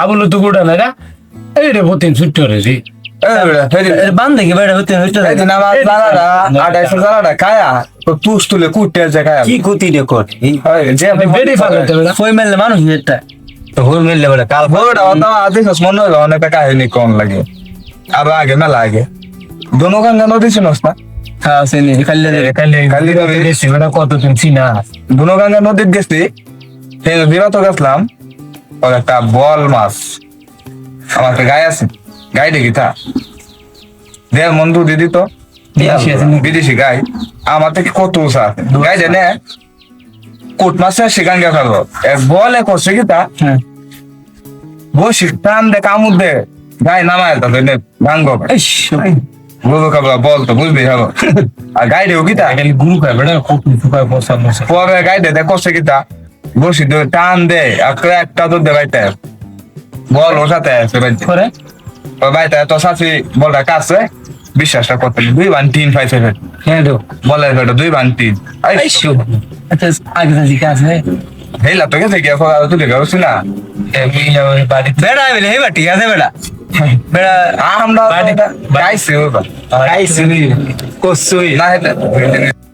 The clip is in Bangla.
আবুল তো গোটা না এই রে হতেন ছুট্ট রে রে বান দেখি বেড়া হতে হইতে আমার জানাটা 2800 জানাটা খায়া তো তুস তুলে কুটে যে খায়া কি গতি রে কর যে বেড়ে ফালাতে বেড়া কই মেললে মানুষ এটা তো হই মেললে বেড়া কাল বড়টা অত আদিস মনে হলো অনেক কাহিনী কোন লাগে আবার আগে মেলা আগে দোনো গঙ্গা নদী চিনস না হ্যাঁ সেনি খালি খালি বেশি বেড়া কতদিন চিনা দোনো গঙ্গা নদীর গেছি সেই নদীরা তো গেছিলাম ওর একটা বল মাছ আমার গায়ে আছে গায়ে দেখি তা দেড় মন দুধ দিত বিদেশি গাই আমার থেকে কত উষা গাই জানে কোট মাসে সেখান গিয়ে ফেলবো বলে করছে কি তা বসি টান দে কামুর দে গাই নামায় তা ভাঙ্গ বুঝবো কাবলা বল তো বুঝবি হলো আর গাই দেও কি তা গুরু খায় বেড়া কত ফুকায় বসার মশা পরে গাই দে করছে কি তা বসি টান দে আর একটা দুধ দে বাইতে বল ওসাতে আছে করে বাইতে তো সাথে বলটা কাছে বিশ্বাসটা করতে 2-1-3 5 হ্যাঁ দো বলে এটা 2-1-3 আচ্ছা আগে যাই কাছে হেলা তো গেছে গিয়া ফলা তুলে গেছ না এমনি বাড়ি বেড়া আইলে হেবা ঠিক আছে বেড়া বেড়া আমরা গাইছি ওবা আইছি কোসই না